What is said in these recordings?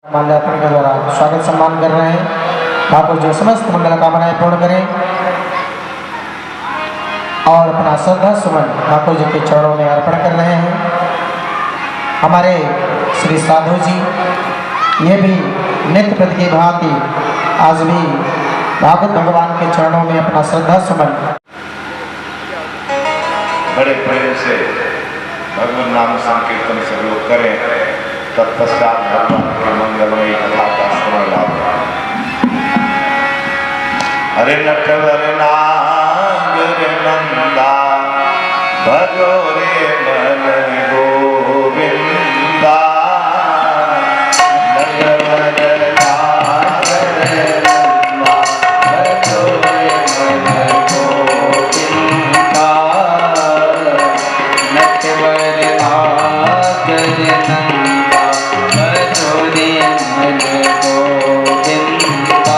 माल्यार्पण के द्वारा स्वागत सम्मान कर रहे हैं। ठाकुर जो समस्त मंगल कामनाएं पूर्ण करें और अपना श्रद्धा सुमन ठाकुर जी के चरणों में अर्पण कर रहे हैं। हमारे श्री साधु जी ये भी नित्य प्रति की भांति आज भी भागवत भगवान के चरणों में अपना श्रद्धा सुमन बड़े प्रेम से भगवान नाम संकीर्तन से लोग करें, तत्पश्चात भगवान के मंगलमयी कथा का स्मरण लाभ। हरे नटवर नागर नंदा भजो रे मन गोविंदा। नटवर नागर नंदा भजो रे मन गोविंदा। नटवर नागर नंदा भजो रे मन गोविंदा।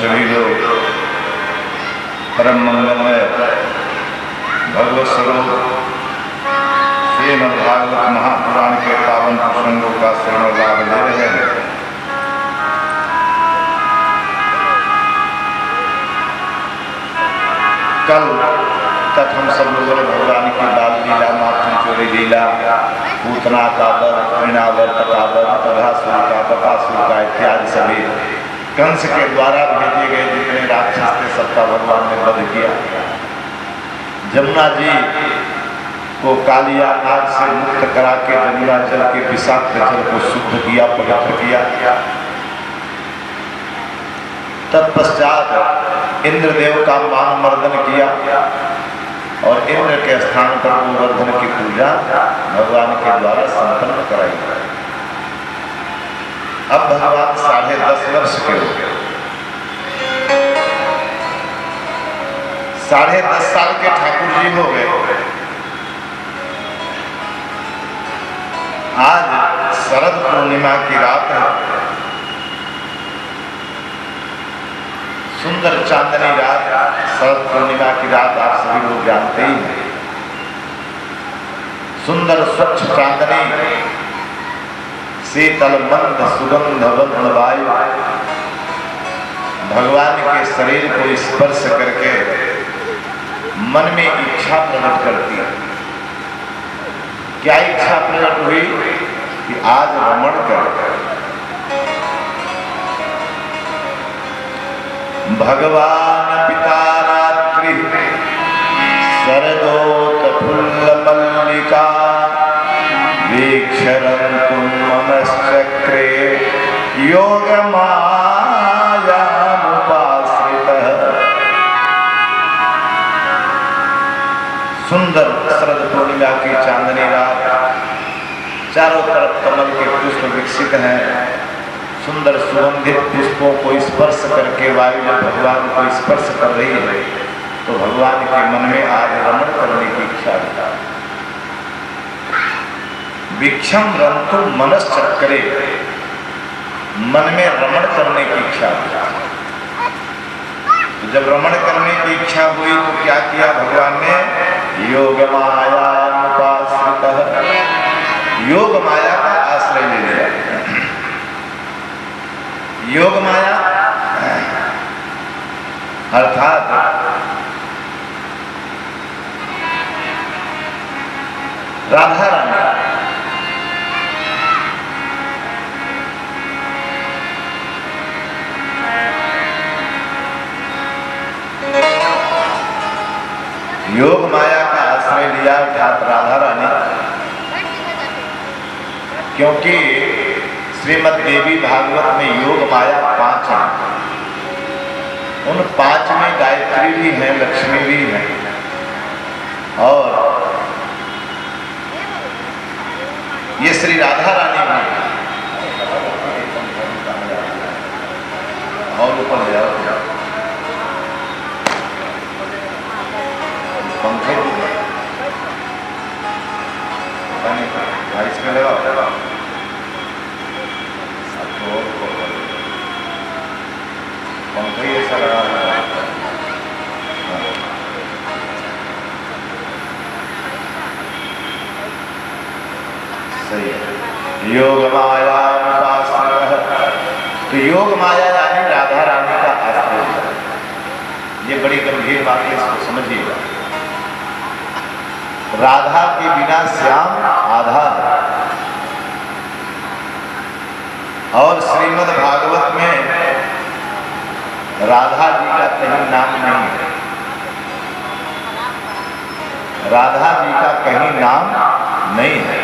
सभी लोग परम मंगलमय भगवत स्वरूप श्रीमद्भागवत महापुराण के पावन प्रसंगों का श्रवण लाभ ले रहे हैं। कल तक हम सब लोगों ने भगवान की बाल लीला, माखन चोरी लीला, पूतना का वध, तृणावर्त का वध, प्रभासुर का, बकासुर का इत्यादि सभी कंस के द्वारा भेजे गए जितने राक्षस थे सबका भगवान ने वध किया। जमुना जी को कालिया नाग से मुक्त करा के जमुना जल के विषाक्त जल को शुद्ध किया, पवित्र किया। तत्पश्चात इंद्रदेव का मान मर्दन किया और इंद्र के स्थान पर गोवर्धन की पूजा भगवान के द्वारा संपन्न कराई। अब भगवान 10.5 वर्ष के हो गए। 10.5 साल के ठाकुर जी हो गए। आज शरद पूर्णिमा की रात है, सुंदर चांदनी रात। शरद पूर्णिमा की रात आप सभी लोग जानते ही हैं। सुंदर स्वच्छ चांदनी, शीतल मंद सुगंध वंद वायु भगवान के शरीर को स्पर्श करके मन में इच्छा प्रकट करती है। क्या इच्छा प्रकट हुई कि आज रमण कर। भगवान पिता रात्रि शरदोत फुल्ल मल्लिका वीक्षरन्तु मनश्चक्रे योग मायामुपाश्रितः। सुंदर शरद पूर्णिमा की चांदनी रात, चारों तरफ कमल के पुष्प विकसित हैं। सुंदर सुगंधित पुष्पों को स्पर्श करके वायु जब भगवान को स्पर्श कर रही है तो भगवान के मन में आज रमण करने की इच्छा है। वीक्षम रंतु मनश्चक्रे, मन में रमण करने की इच्छा है। तो जब रमण करने की इच्छा हुई तो क्या किया भगवान ने? योग माया उपाश्रितः, योग माया का आश्रय ले लिया। योग माया अर्थात राधा रानी। योग माया का आश्रय लिया अर्थात राधा रानी, क्योंकि श्रीमद् देवी भागवत में योग माया 5 हैं। उन 5 में गायत्री भी है, लक्ष्मी भी है और ये श्री राधा रानी भी है। और ऊपर जाओ, पंखे इसमें लगाओ। पंखा ऐसा लगा सही है। योग माया तो योग माया यानी राधा रानी का आश्रय। ये बड़ी गंभीर बात है, इसको समझिएगा। राधा के बिना श्याम आधा है। और श्रीमद् भागवत में राधा जी का कहीं नाम नहीं है। राधा जी का कहीं नाम नहीं है।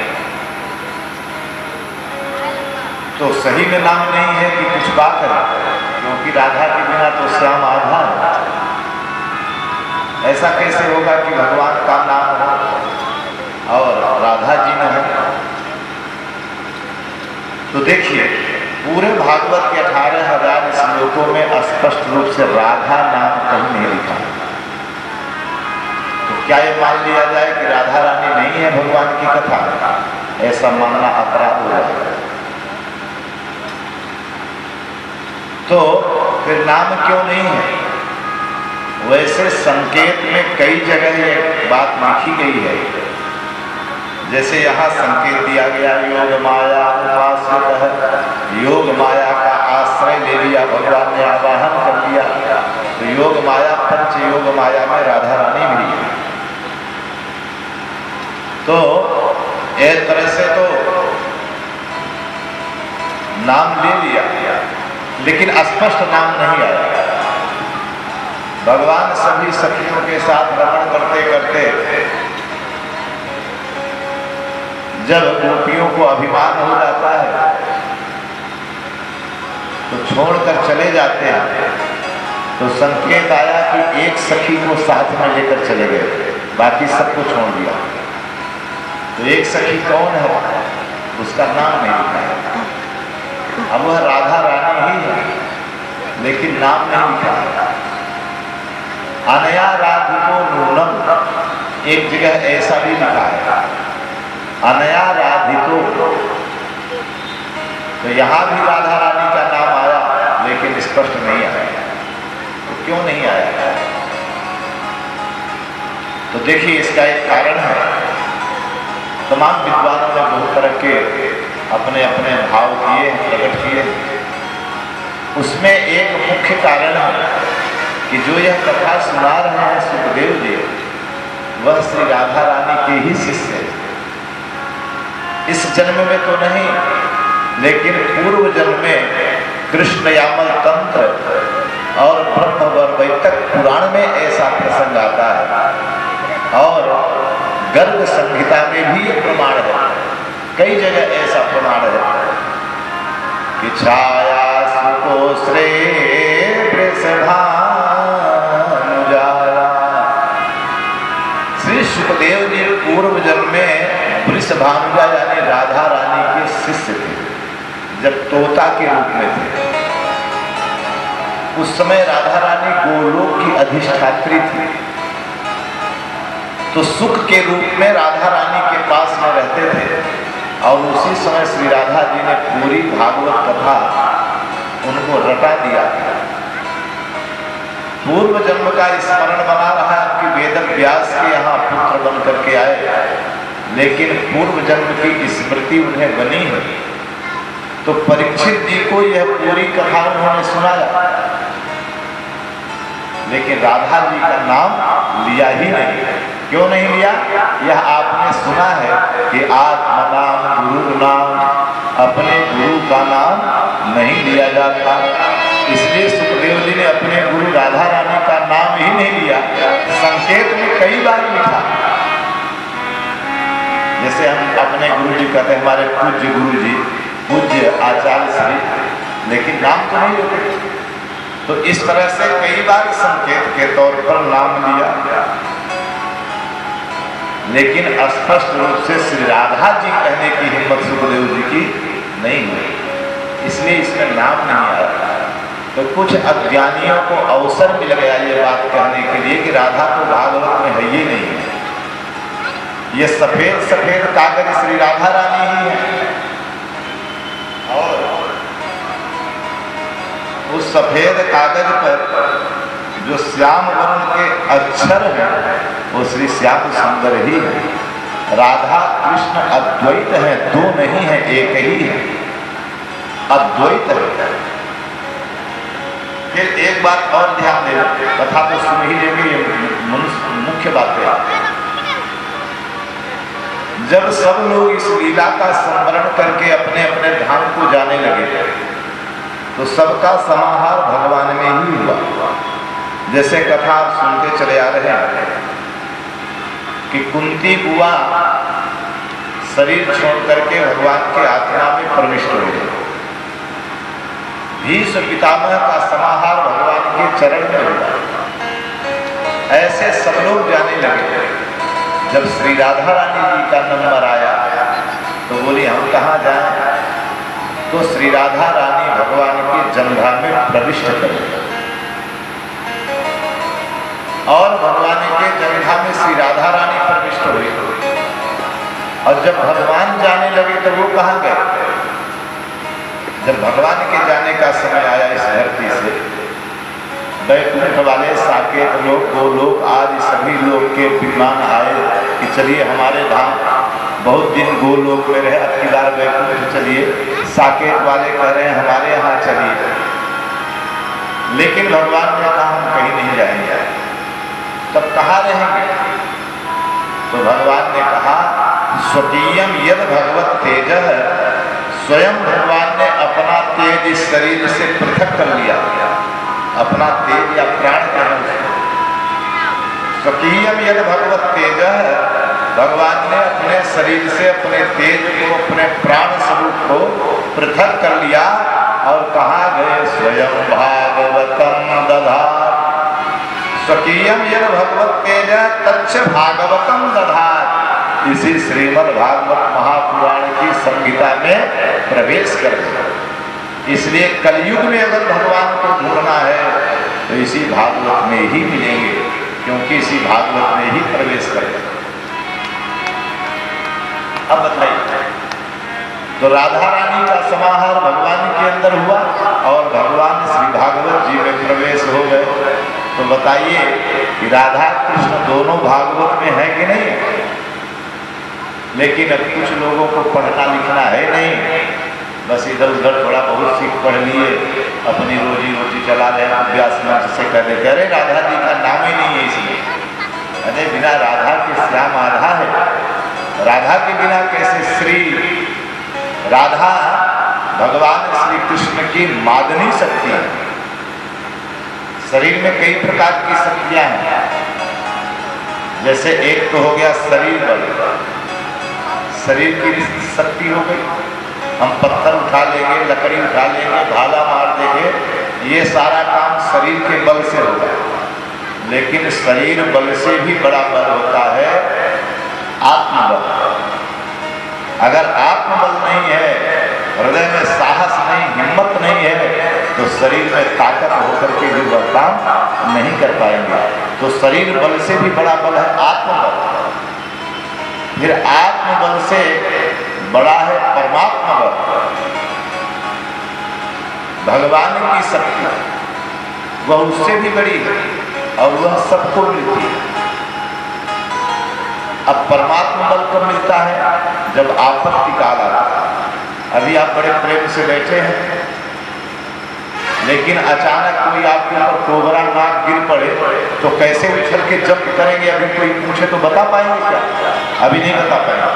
तो सही में नाम नहीं है कि कुछ बात है, क्योंकि राधा के बिना तो श्याम आधा है। ऐसा कैसे होगा कि भगवान का नाम हो और राधा जी न हो? तो देखिए, पूरे भागवत के 18,000 श्लोकों में स्पष्ट रूप से राधा नाम कहीं नहीं लिखा। तो क्या ये मान लिया जाए कि राधा रानी नहीं है भगवान की कथा? ऐसा मानना अपराध हो जाएगा। तो फिर नाम क्यों नहीं है? वैसे संकेत में कई जगह ये बात लिखी गई है। जैसे यहाँ संकेत दिया गया योग माया उपासित, योग माया का आश्रय ले लिया भगवान ने, आवाहन कर दिया। तो योग माया, पंच योग माया में राधा रानी भी है। तो एक तरह से तो नाम ले लिया, लेकिन स्पष्ट नाम नहीं आया। भगवान सभी सखियों के साथ रमण करते करते जब गोपियों को अभिमान हो जाता है तो छोड़कर चले जाते हैं। तो संकेत आया कि एक सखी को साथ में लेकर चले गए, बाकी सबको छोड़ दिया। तो एक सखी कौन है? उसका नाम नहीं लिखा है। अब वह राधा रानी ही है, लेकिन नाम नहीं लिखा है। अनया राधिको नूनम, एक जगह ऐसा भी लिखा है अनया राधिको। तो यहां भी राधा रानी का नाम आया, लेकिन स्पष्ट नहीं आया। तो क्यों नहीं आया? तो देखिए, इसका एक कारण है। तमाम विद्वानों ने बहुत तरह के अपने अपने भाव किए, प्रकट किए। उसमें एक मुख्य कारण है कि जो यह कथा सुना रहे हैं सुखदेव जी, वह श्री राधा रानी के ही शिष्य हैं। इस जन्म में तो नहीं, लेकिन पूर्व जन्म में कृष्ण यामल तंत्र और ब्रह्म वैतक पुराण में ऐसा प्रसंग आता है, और गर्ग संहिता में भी ये प्रमाण है। कई जगह ऐसा प्रमाण है कि छाया सुको श्रे श्री सुखदेव जी पूर्व जन्म में वृषभानुजा यानी राधा रानी के शिष्य थे, जब तोता के रूप में थे। उस समय राधा रानी गोलोक की अधिष्ठात्री थी, तो सुख के रूप में राधा रानी के पास में रहते थे। और उसी समय श्री राधा जी ने पूरी भागवत कथा उनको रटा दिया। पूर्व जन्म का स्मरण बना रहा है कि वेद व्यास के यहाँ पुत्र बन करके आए, लेकिन पूर्व जन्म की स्मृति उन्हें बनी है। तो परीक्षित जी को यह पूरी कथा उन्होंने सुनाया, लेकिन राधा जी का नाम लिया ही नहीं। क्यों नहीं लिया? यह आपने सुना है कि आत्मा नाम गुरु नाम, अपने गुरु का नाम नहीं लिया जाता। इसलिए सुखदेव जी ने अपने गुरु राधा रानी का नाम ही नहीं लिया। संकेत में कई बार लिखा, जैसे हम अपने गुरु जी कहते हैं हमारे पूज्य गुरु जी, पूज्य आचार्य श्री, लेकिन नाम तो नहीं लेते। तो इस तरह से कई बार संकेत के तौर पर नाम लिया, लेकिन स्पष्ट रूप से श्री राधा जी कहने की हिम्मत सुखदेव जी की नहीं हुई, इसलिए इसमें नाम नहीं आया। तो कुछ अज्ञानियों को अवसर मिल गया ये बात कहने के लिए कि राधा तो भागवत में है ही नहीं है, ये सफेद सफेद कागज श्री राधा रानी ही है। और उस सफेद कागज पर जो श्याम वर्ण के अक्षर हैं वो श्री श्याम सुंदर ही है। राधा कृष्ण अद्वैत है, दो नहीं है, एक ही है, अद्वैत है। फिर एक बात और ध्यान देना, कथा तो सुन ही लेंगे, ये मुख्य बात है। जब सब लोग इस लीला का स्मरण करके अपने अपने धाम को जाने लगे, तो सबका समाहार भगवान में ही हुआ। जैसे कथा आप सुनते चले आ रहे हैं कि कुंती बुआ शरीर छोड़ करके भगवान के आत्मा में प्रविष्ट हो गए। भीष्म पितामह का समाहार भगवान के चरण में हुआ। ऐसे सब लोग जाने लगे। जब श्री राधा रानी जी का नंबर आया तो बोली हम कहाँ जाएं? तो श्री राधा रानी भगवान के जन्मधाम में प्रविष्ट कर गई। और भगवान के जन्मधाम में श्री राधा रानी प्रविष्ट हुई। और जब भगवान जाने लगे तो वो कहाँ गए? जब भगवान के जाने का समय आया इस धरती से, बैकुंठ वाले, साकेत लोग, गोलोक आदि सभी लोग के विमान आए कि चलिए हमारे धाम, बहुत दिन गोलोक में रहे, अब की बार बैकुंठ चलिए। साकेत वाले कह रहे हैं हमारे यहाँ चलिए, लेकिन भगवान ने कहा हम कहीं नहीं जाएंगे। तब कहाँ रहेंगे? तो भगवान ने कहा स्वकीयम यद भगवत तेज, स्वयं भगवान ने अपना तेज इस शरीर से पृथक कर लिया, अपना तेज या प्राण कहना। स्वकीयम यद भगवत तेज, भगवान ने अपने शरीर से अपने तेज को, अपने प्राण स्वरूप को पृथक कर लिया। और कहाँ गए? स्वयं भागवतम दधात, स्वकीयम यद भगवत तेज तच्च भागवतम दधात। इसी श्रीमद् भागवत महापुराण की संहिता में प्रवेश कर गए। इसलिए कलयुग में अगर भगवान को ढूंढना है तो इसी भागवत में ही मिलेंगे, क्योंकि इसी भागवत में ही प्रवेश कर गए। अब बताइए, तो राधा रानी का समाहार भगवान के अंदर हुआ और भगवान श्री भागवत जी में प्रवेश हो गए। तो बताइए कि राधा कृष्ण दोनों भागवत में है कि नहीं? लेकिन अब कुछ लोगों को पढ़ना लिखना है नहीं, बस इधर उधर थोड़ा बहुत सीख पढ़ लिए, अपनी रोजी रोटी चला रहे हैं। अभ्यास मंच से कह देते अरे राधा जी का नाम ही नहीं है इसमें। अरे बिना राधा के श्याम आधा है, राधा के बिना कैसे श्री? राधा भगवान श्री कृष्ण की मादनी शक्ति है। शरीर में कई प्रकार की शक्तियां हैं, जैसे एक तो हो गया शरीर बल, शरीर की शक्ति हो गई, हम पत्थर उठा लेंगे, लकड़ी उठा लेंगे, भाला मार देंगे, ये सारा काम शरीर के बल से होगा। लेकिन शरीर बल से भी बड़ा बल होता है आत्मबल। अगर आत्मबल नहीं है, हृदय में साहस नहीं, हिम्मत नहीं है, तो शरीर में ताकत होकर के भी वह काम नहीं कर पाएंगे। तो शरीर बल से भी बड़ा बल है आत्मबल। फिर आत्मबल से बड़ा है परमात्मा बल, भगवान की शक्ति, वह उससे भी बड़ी है और वह सबको मिलती है। अब परमात्मा बल कब मिलता है? जब आपत्ति काल आता है। अभी आप बड़े प्रेम से बैठे हैं, लेकिन अचानक कोई आपके ऊपर कोबरा नाक गिर पड़े तो कैसे उछल के जंप करेंगे? अभी कोई पूछे तो बता पाएंगे क्या? अभी नहीं बता पाएंगे।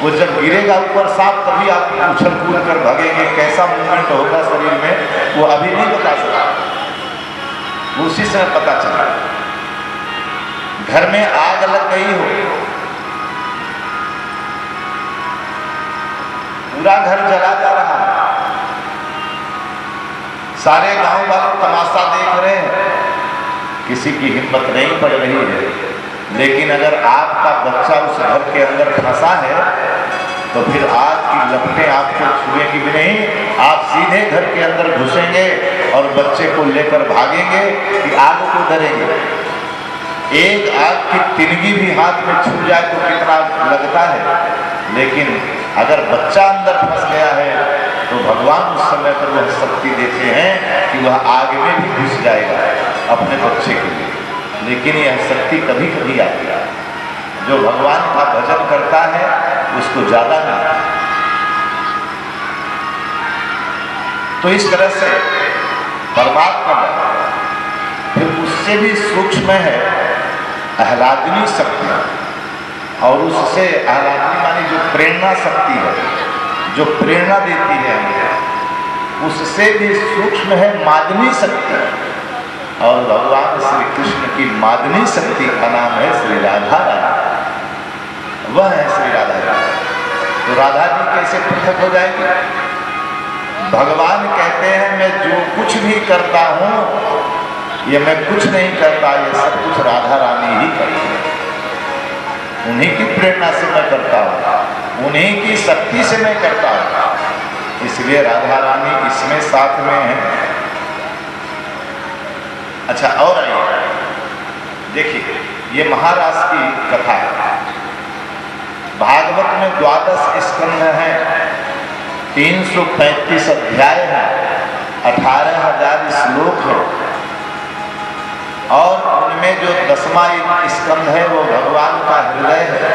वो जब गिरेगा ऊपर सांप तभी आप उछल कूद कर भागेंगे। कैसा मूवमेंट होगा शरीर में वो अभी नहीं बता सकता, उसी समय पता चला। घर में आग लग गई हो, पूरा घर जला जा रहा है, सारे गांव वाले तमाशा देख रहे हैं, किसी की हिम्मत नहीं पड़ रही है। लेकिन अगर आपका बच्चा उस घर के अंदर फंसा है तो फिर आग की लपटें आपको छुएंगी भी नहीं। आप सीधे घर के अंदर घुसेंगे और बच्चे को लेकर भागेंगे कि आग को डरेंगे। एक आग की तिनगी भी हाथ में छू जाए तो कितना लगता है, लेकिन अगर बच्चा अंदर फंस गया है तो भगवान उस समय पर वह शक्ति देते हैं कि वह आग में भी घुस जाएगा अपने बच्चे के लिए। लेकिन यह शक्ति कभी कभी आती है। जो भगवान का भजन करता है उसको ज्यादा मिलता है। तो इस तरह से परमात्मा फिर उससे भी सूक्ष्म है आह्लादनी शक्ति, और उससे आह्लादनी मानी जो प्रेरणा शक्ति है, जो प्रेरणा देती है हमें, उससे भी सूक्ष्म है मादनी शक्ति। और भगवान श्री कृष्ण की मादनी शक्ति का नाम है श्री राधा रानी। वह है श्री राधा रानी। तो राधा जी कैसे पृथक हो जाएंगे? भगवान कहते हैं मैं जो कुछ भी करता हूँ ये मैं कुछ नहीं करता, ये सब कुछ राधा रानी ही करती है। उन्हीं की प्रेरणा से मैं करता हूँ, उन्हीं की शक्ति से मैं करता हूँ। इसलिए राधा रानी इसमें साथ में है। अच्छा, और आइए देखिए, ये महाराज की कथा है। भागवत में 12 स्कंध हैं, 335 अध्याय हैं, 18,000 श्लोक हैं। और उनमें जो 10वां स्कंद है वो भगवान का हृदय है,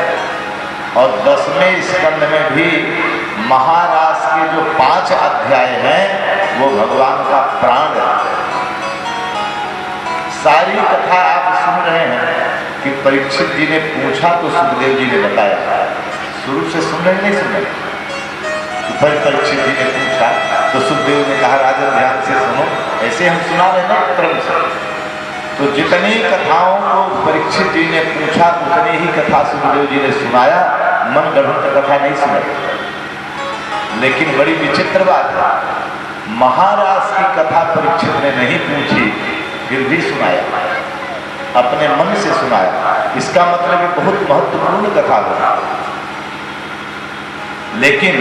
और 10वें स्कंद में भी महारास के जो 5 अध्याय हैं वो भगवान का प्राण है। सारी कथा आप सुन रहे हैं कि परीक्षित जी ने पूछा तो सुखदेव जी ने बताया। शुरू से सुन रहे नहीं सुन रहे? तो फिर परीक्षित जी ने पूछा तो सुखदेव ने कहा राजन ध्यान से सुनो, ऐसे हम सुना रहे ना क्रम से। तो जितनी कथाओं को परीक्षित जी ने पूछा उतनी ही कथा सुखदेव जी ने सुनाया, मन गढ़ंत कथा नहीं सुनाई। लेकिन बड़ी विचित्र बात है, महाराज की कथा परीक्षित ने नहीं पूछी फिर भी सुनाया, अपने मन से सुनाया। इसका मतलब ये बहुत महत्वपूर्ण कथा हो। लेकिन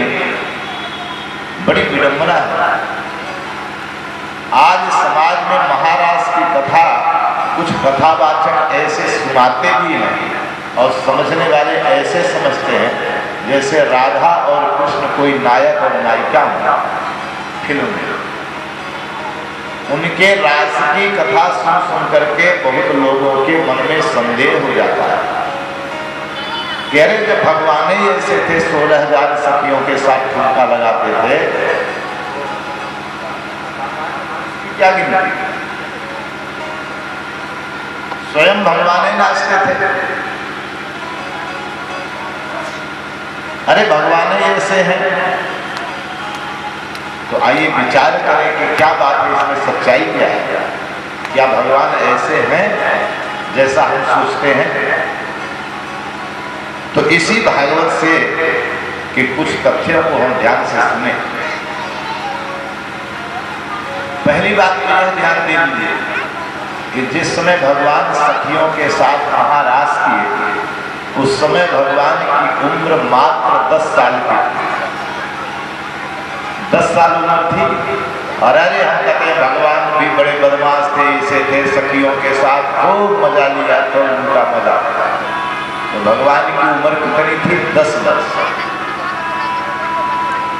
बड़ी विडंबना है, आज समाज में महाराज की कथा कुछ कथावाचक ऐसे सुनाते भी हैं और समझने वाले ऐसे समझते हैं जैसे राधा और कृष्ण कोई नायक और नायिका हो फिल्म में। उनके रास की कथा सुन सुन करके बहुत लोगों के मन में संदेह हो जाता है। कह रहे जब भगवान ही ऐसे थे 16,000 सखियों के साथ ठुमका लगाते थे, क्या गिनती? स्वयं भगवान ही नाचते थे। अरे भगवान ही ऐसे हैं तो आइए विचार करें कि क्या बात है, इसमें सच्चाई क्या है? क्या भगवान ऐसे हैं जैसा हम सोचते हैं? तो इसी भागवत से कि कुछ तथ्यों को हम ध्यान से सुने। पहली बात तो यह ध्यान दे लीजिए कि जिस समय भगवान सखियों के साथ महारास किए उस समय भगवान की उम्र मात्र 10 साल की थी। 10 साल उम्र थी। और अरे हम कहते हैं भगवान भी बड़े बदमाश थे, इसे थे सखियों के साथ खूब मजा लिया तो उनका मजा। तो भगवान की उम्र कितनी थी? 10 वर्ष।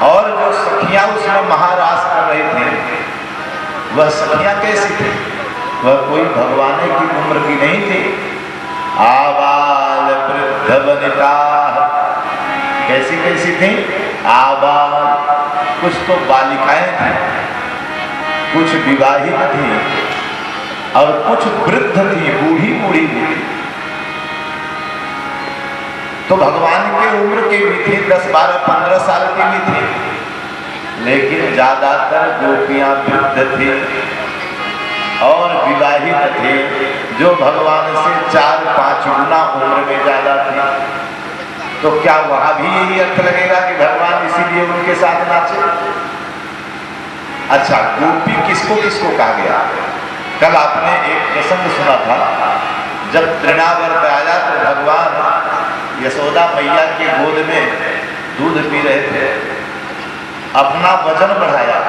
और जो सखियां उसमें महारास कर रही थी वह सखियां कैसी थी? वह कोई भगवान की उम्र की नहीं थी। आबाल वृद्ध वनिता, कैसी कैसी थी? आबाल, कुछ तो बालिकाएं थी, कुछ विवाहित थी और कुछ वृद्ध थी, बूढ़ी बूढ़ी थी। तो भगवान के उम्र की भी थी, 10, 12, 15 साल की भी थी, लेकिन ज्यादातर गोपियां वृद्ध थी और विवाहित थे जो भगवान से 4-5 गुना उम्र में ज्यादा थी। तो क्या वहां भी यही अर्थ लगेगा कि भगवान इसीलिए उनके साथ नाचे? अच्छा, गोपी किसको किसको कहा गया? कल आपने एक प्रसंग सुना था, जब तृणावर्त आया तो भगवान यशोदा मैया के गोद में दूध पी रहे थे, अपना वजन बढ़ाया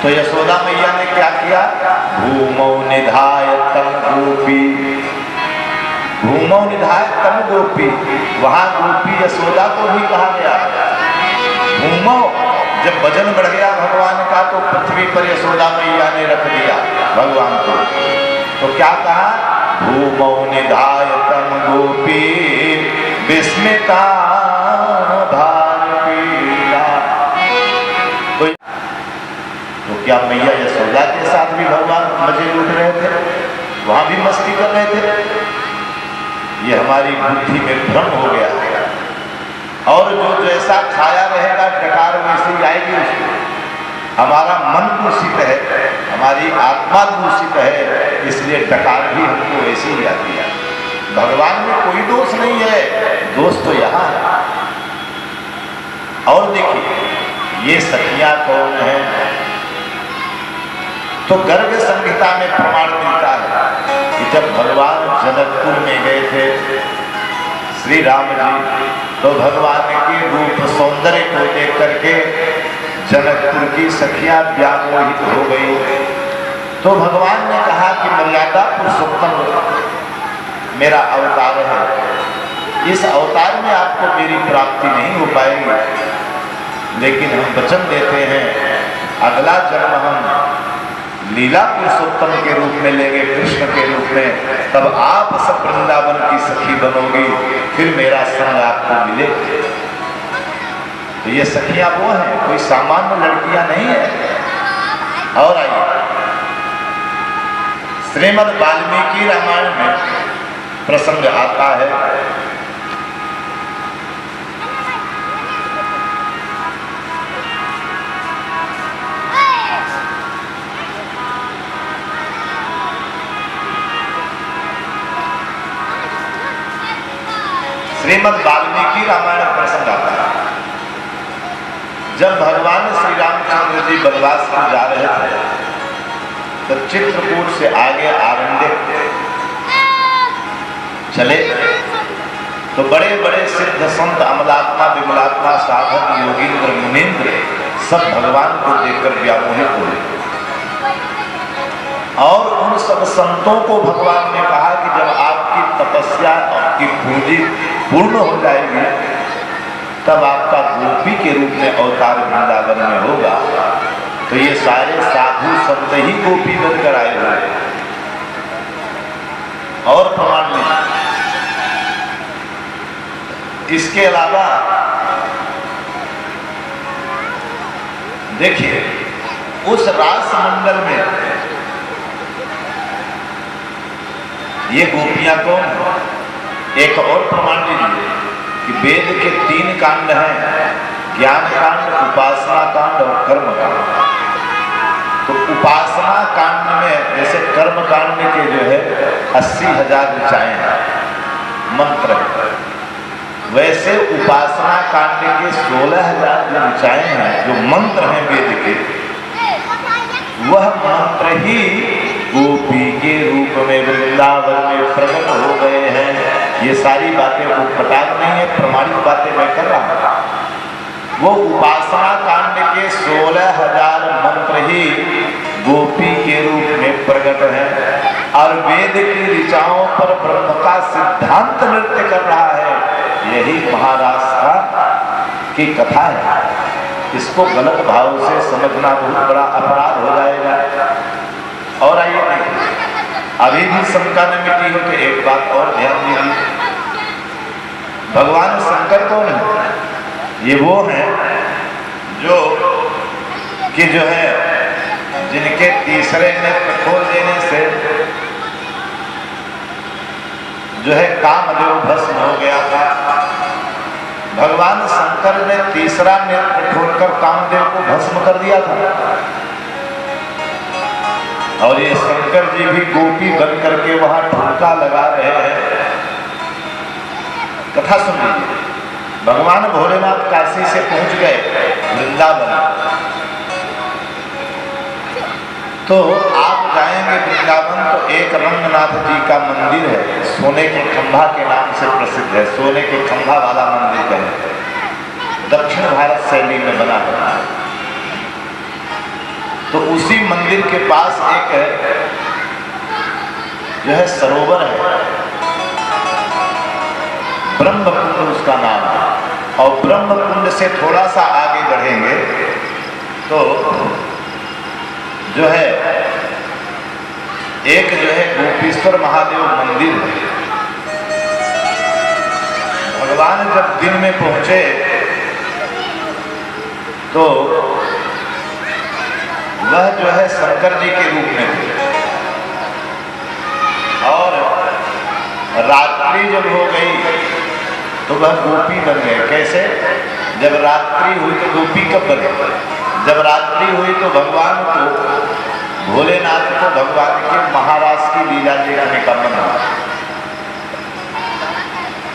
तो यशोदा मैया ने क्या किया? भूमौ निधाय तम गोपी, भूमौ निधाय तम गोपी। वहां गोपी यशोदा को भी कहा गया। भूमौ, जब वजन बढ़ गया भगवान का तो पृथ्वी पर यशोदा मैया ने रख दिया भगवान को। तो क्या कहा? भूमौ निधाय तम गोपी विस्मिता भारतीया। तो क्या मैया यशोदा के साथ भी भगवान मजे लूट रहे थे? वहां भी मस्ती कर रहे थे? ये हमारी बुद्धि में भ्रम हो गया है। और जो जैसा खाया रहेगा डकार वैसे ही आएगी उसको। हमारा मन दूषित है, हमारी आत्मा दूषित है, इसलिए डकार भी हमको वैसे ही आती है। भगवान में कोई दोष नहीं है, दोष तो यहाँ है। और देखिए ये सखियां कौन है? तो गर्ग संहिता में प्रमाण मिलता है कि जब भगवान जनकपुर में गए थे श्री राम जी, तो भगवान के रूप सौंदर्य को देख करके जनकपुर की सखियां व्यामोहित हो गई। तो भगवान ने कहा कि मर्यादा पुरुषोत्तम मेरा अवतार है, इस अवतार में आपको मेरी प्राप्ति नहीं हो पाएगी, लेकिन हम वचन देते हैं अगला जन्म हम लीला पुरुषोत्तम के रूप में लेंगे, कृष्ण के रूप में, तब आप सब वृंदावन की सखी बनोगी, फिर मेरा संग आपको मिले। तो ये सखियां वो हैं, कोई सामान्य लड़कियां नहीं है। और आइए श्रीमद् वाल्मीकि रामायण में प्रसंग आता है, श्रीमद् वाल्मीकि रामायण प्रसंग आता है। जब भगवान श्री रामचंद्र जी वनवास में जा रहे थे तो चित्रकूट से आगे आरण्यक चले तो बड़े बड़े सिद्ध संत, अमलात्मा, विमलात्मा, साधक, योगींद्र, मुनींद्र सब भगवान को देखकर व्यामोहित हुए। और उन सब संतों को भगवान ने कहा कि जब आपकी तपस्या, आपकी पूंजी पूर्ण हो जाएगी तब आपका गोपी के रूप में अवतार वृंदावन में होगा। तो ये सारे साधु संत ही गोपी बनकर आए हुए। और प्रमाण नहीं, इसके अलावा देखिए उस रास मंडल में ये गोपियां कौन है? एक और प्रमाण लीजिए कि वेद के 3 कांड हैं, ज्ञान कांड, उपासना कांड और कर्म कांड। तो उपासना कांड में जैसे कर्म कांड के जो है 80,000 ऋचाएं हैं, मंत्र है, वैसे उपासना कांड के 16,000 जो ऋचाएं हैं, जो मंत्र हैं वेद के, वह मंत्र ही गोपी के रूप में वृंदावन में प्रकट हो गए हैं। ये सारी बातें उटपटांग नहीं है, प्रमाणित बातें मैं कर रहा हूं। वो उपासना कांड के 16,000 मंत्र ही गोपी के रूप में प्रकट हैं और वेद की ऋचाओं पर ब्रह्म का सिद्धांत नृत्य कर रहा है। यही महाराष्ट्र की कथा है। इसको गलत भाव से समझना बहुत बड़ा अपराध हो जाएगा। और आइए देखिए, अभी भी शंका न मिटी हो तो एक बात और ध्यान दीजिए, भगवान शंकर कौन है? ये वो हैं जो कि जो है जिनके तीसरे नेत्र खोल देने से जो है कामदेव भस्म हो गया था। भगवान शंकर ने तीसरा नेत्र खोलकर कामदेव को भस्म कर दिया था। और ये शंकर जी भी गोपी बन करके वहां ठुमका लगा रहे हैं। कथा सुन लीजिए, भगवान भोलेनाथ काशी से पहुंच गए वृंदावन। तो आप जाएंगे वृंदावन तो एक रंगनाथ जी का मंदिर है, सोने के खंभा के नाम से प्रसिद्ध है। सोने के खंभा वाला मंदिर है, दक्षिण भारत शैली में बना हुआ है। तो उसी मंदिर के पास एक जो है सरोवर है, ब्रह्मकुंड उसका नाम है। और ब्रह्मकुंड से थोड़ा सा आगे बढ़ेंगे तो जो है एक जो है गोपीश्वर महादेव मंदिर है। भगवान जब दिन में पहुंचे तो वह जो है शंकर जी के रूप में थे। और रात्रि जब हो गई तो वह गोपी बन गए। कैसे? जब रात्रि हुई तो गोपी कब बने? जब रात्रि हुई तो भगवान को, भोलेनाथ को भगवान के महाराज की लीला देखने का मन हुआ।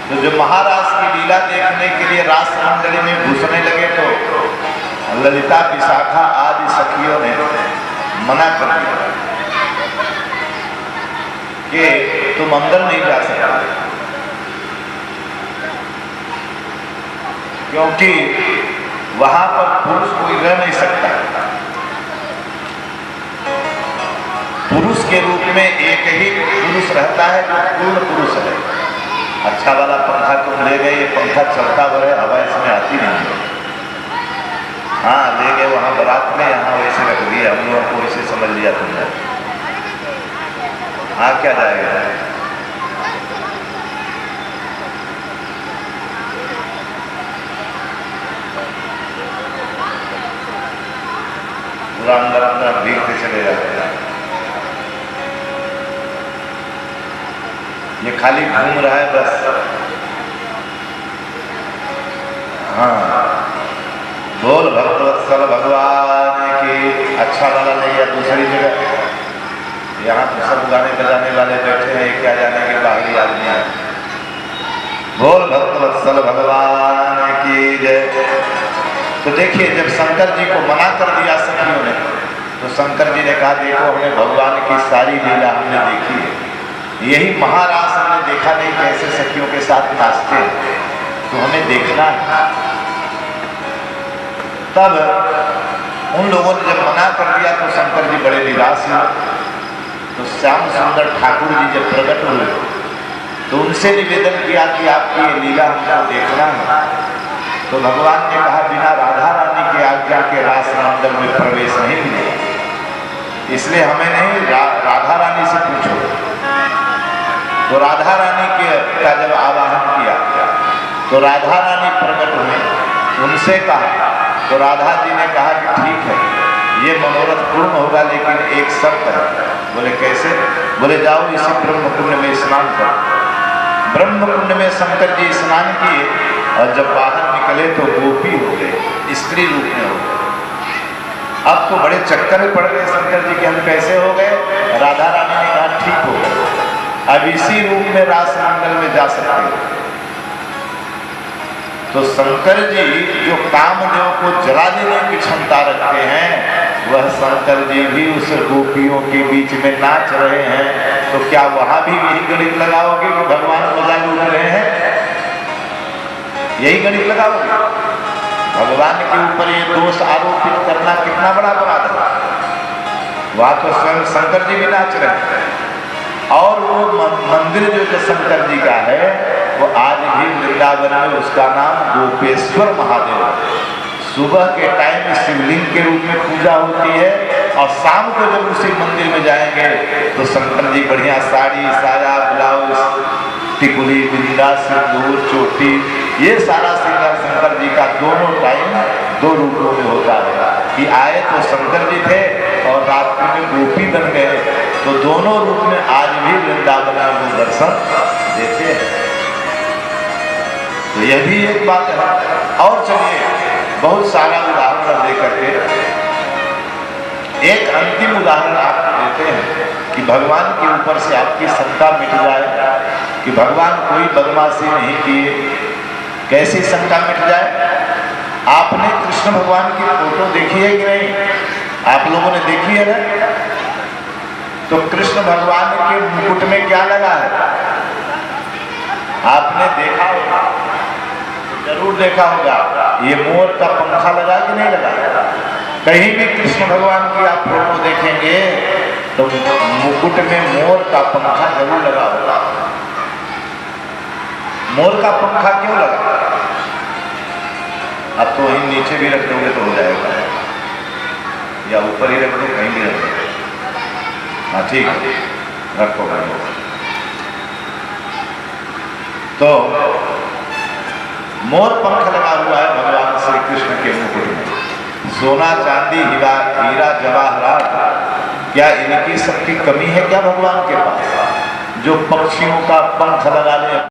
तो जो महाराज की लीला देखने के लिए रास मंडली में घुसने लगे तो ललिता, विशाखा आदि सखियों ने मना कर दिया कि तुम अंदर नहीं जा सकते, क्योंकि वहां पर पुरुष कोई रह नहीं सकता। पुरुष के रूप में एक ही पुरुष रहता है जो पूर्ण पुरुष है। अच्छा वाला पंखा तुम ले गए, ये पंखा चलता हुआ है, हवा इसमें आती नहीं है। हाँ ले गए वहाँ बारात में, यहाँ वैसे रख दिए, हम लोगों को वैसे समझ लिया तुमने। हाँ क्या जाएगा, पूरा अंदर अंदर भीगते चले जाते हैं। ये खाली घूम रहा है बस। हाँ बोल भक्तवत्सल भगवान की। अच्छा वाला नहीं है दूसरी जगह, यहाँ तो सब गाने बजाने वाले बैठे हैं, क्या जाने के बाहरी आदमी है। बोल भक्तवत्सल भगवान की जय। तो देखिए जब शंकर जी को मना कर दिया सखियों ने, तो शंकर जी ने कहा देखो हमने भगवान की सारी लीला हमने देखी है, यही महारास हमने देखा नहीं कैसे सखियों के साथ नाचते, तो हमें देखना है। तब उन लोगों ने जब मना कर दिया तो शंकर जी बड़े निराश हुए। तो श्याम सुंदर ठाकुर जी जब प्रकट हुए तो उनसे निवेदन किया कि आपकी ये लीला हमको देखना है। तो भगवान ने कहा बिना राधा रानी के आज्ञा के रास मंडल में प्रवेश नहीं मिलेगा, इसलिए हमें नहीं राधा रानी से पूछो। तो राधा रानी का जब आवाहन किया तो राधा रानी प्रकट हुई, उनसे कहा तो राधा जी ने कहा कि ठीक है ये मनोरथ पूर्ण होगा, लेकिन एक शर्त है। बोले कैसे? बोले जाओ इसी ब्रह्म कुंड में स्नान करो। ब्रह्म कुंड में शंकर जी स्नान किए और जब बाहर निकले तो गोपी हो गए, स्त्री रूप में हो गए। अब तो बड़े चक्कर में पड़ गए शंकर जी के, हम कैसे हो गए? राधा रानी ने कहा ठीक हो गए, अब इसी रूप में रास मंडल में जा सकते हो। तो शंकर जी जो कामदेव को जला देने की क्षमता रखते हैं, वह शंकर जी भी उस गोपियों के बीच में नाच रहे हैं। तो क्या वहां भी यही गणित लगाओगे कि भगवान मजा लूट रहे हैं? यही गणित लगाओगे? भगवान के ऊपर ये दोष आरोपित करना कितना बड़ा अपराध है। वहां तो स्वयं शंकर जी भी नाच रहे हैं। और वो मंदिर जो शंकर जी का है वो आज भी वृंदावन में उसका नाम गोपेश्वर महादेव है। सुबह के टाइम शिवलिंग के रूप में पूजा होती है और शाम को जब उसी मंदिर में जाएंगे तो शंकर जी बढ़िया साड़ी साया ब्लाउज टिकुली बिंदा सिंदूर चोटी ये सारा श्रृंगार शंकर जी का दोनों टाइम दो रूपों में होता है कि आए तो शंकर जी थे और रात्रि में गोपी बन गए। तो दोनों रूप में आज भी वृंदावन में वो दर्शन देते हैं। तो यह भी एक बात है। और चलिए बहुत सारा उदाहरण देकर के एक अंतिम उदाहरण आपको देते हैं कि भगवान के ऊपर से आपकी शंका मिट जाए कि भगवान कोई बदमाशी नहीं किए। कैसी शंका मिट जाए? आपने कृष्ण भगवान की फोटो देखी है कि नहीं? आप लोगों ने देखी है ना? तो कृष्ण भगवान के मुकुट में क्या लगा है? आपने देखा होगा, जरूर देखा होगा, ये मोर का पंखा लगा कि नहीं लगा? कहीं भी कृष्ण भगवान की आप फोटो देखेंगे तो मुकुट में मोर का पंखा जरूर लगा होगा। मोर का पंखा क्यों लगा? अब तो वहीं नीचे भी रख दोगे तो हो जाएगा, या ऊपर ही रख दो, कहीं भी रख दो। हाँ ठीक है, रखो भाई। तो मोर पंख लगा हुआ है भगवान श्री कृष्ण के मुकुट में। सोना चांदी हीरा जवाहरात, क्या इनकी सबकी कमी है क्या भगवान के पास, जो पक्षियों का पंख लगा ले?